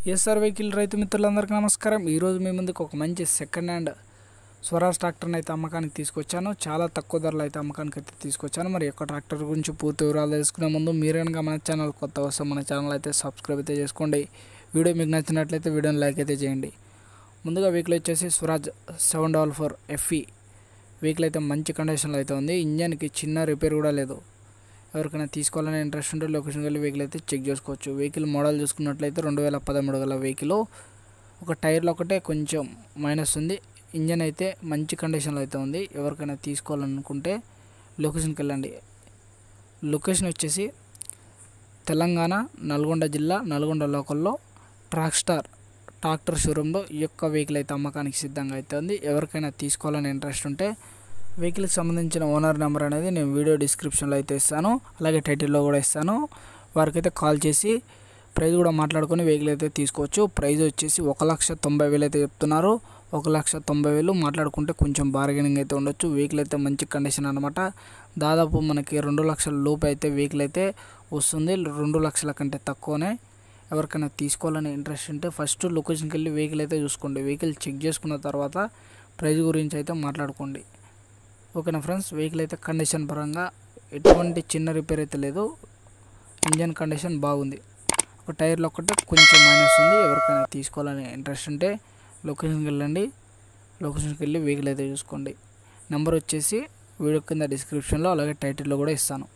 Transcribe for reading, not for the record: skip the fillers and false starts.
SR vehicle రైతు మిత్రులందరికీ నమస్కారం. ఈరోజు మీ ముందుకు ఒక మంచి సెకండ్ హ్యాండ్ స్వరాజ్ ట్రాక్టర్ని అయితే అమ్మకానికి తీసుకొచ్చాను. చాలా తక్కువ ధరలో అయితే అమ్మకానికి అయితే తీసుకొచ్చాను. మరి యొక్క ట్రాక్టర్ గురించి పూర్తి వివరాలు తెలుసుకునే ముందు మీరు కనుక మన ఛానల్ కొత్త వస్తే మన ఛానల్ అయితే సబ్స్క్రైబ్ అయితే చేసుకోండి. వీడియో మీకు నచ్చినట్లయితే వీడియోని లైక్ అయితే చేయండి. ముందుగా వెహికల్ వచ్చేసి స్వరాజ్ 744 FE వెహికల్ అయితే మంచి కండిషన్లో అయితే ఉంది. ఇంజన్కి చిన్న రిపేర్ కూడా లేదు. ఎవరికైనా తీసుకోవాలని ఇంట్రెస్ట్ ఉంటే లొకేషన్కి వెళ్ళి వెహికల్ అయితే చెక్ చేసుకోవచ్చు. వెహికల్ మోడల్ చూసుకున్నట్లయితే 2013 గల వెహికల్. ఒక టైర్లో ఒకటే కొంచెం మైనస్ ఉంది. ఇంజన్ అయితే మంచి కండిషన్లో అయితే ఉంది. ఎవరికైనా తీసుకోవాలనుకుంటే లొకేషన్కి వెళ్ళండి. లొకేషన్ వచ్చేసి తెలంగాణ నల్గొండ జిల్లా నల్గొండ లోకల్లో ట్రాక్టర్ షోరూంలో ఈ యొక్క వెహికల్ అయితే అమ్మకానికి సిద్ధంగా అయితే ఉంది. ఎవరికైనా తీసుకోవాలని ఇంట్రెస్ట్ ఉంటే వెహికల్కి సంబంధించిన ఓనర్ నెంబర్ అనేది నేను వీడియో డిస్క్రిప్షన్లో అయితే ఇస్తాను, అలాగే టైటిల్లో కూడా ఇస్తాను. వారికైతే కాల్ చేసి ప్రైస్ కూడా మాట్లాడుకొని వెహికల్ అయితే తీసుకోవచ్చు. ప్రైస్ వచ్చేసి 1,90,000 అయితే చెప్తున్నారు. 1,90,000 మాట్లాడుకుంటే కొంచెం బార్గెనింగ్ అయితే ఉండొచ్చు. వెహికల్ అయితే మంచి కండిషన్ అనమాట. దాదాపు మనకి 2 లక్షల లోపు అయితే వెహికల్ అయితే వస్తుంది. 2 లక్షల కంటే తక్కువనే. ఎవరికైనా తీసుకోవాలని ఇంట్రెస్ట్ ఉంటే ఫస్ట్ లొకేషన్కి వెళ్ళి వెహికల్ అయితే చూసుకోండి. వెహికల్ చెక్ చేసుకున్న తర్వాత ప్రైస్ గురించి అయితే మాట్లాడుకోండి. ఓకేనా ఫ్రెండ్స్, వెహికల్ అయితే కండిషన్ పరంగా ఎటువంటి చిన్న రిపేర్ అయితే లేదు. ఇంజన్ కండిషన్ బాగుంది. ఒక టైర్లో ఒకటే కొంచెం మైనస్ ఉంది. ఎవరికైనా తీసుకోవాలని ఇంట్రెస్ట్ ఉంటే లొకేషన్కి వెళ్ళండి. లొకేషన్కి వెళ్ళి వెహికల్ అయితే చూసుకోండి. నెంబర్ వచ్చేసి వీడియో కింద డిస్క్రిప్షన్లో అలాగే టైటిల్లో కూడా ఇస్తాను.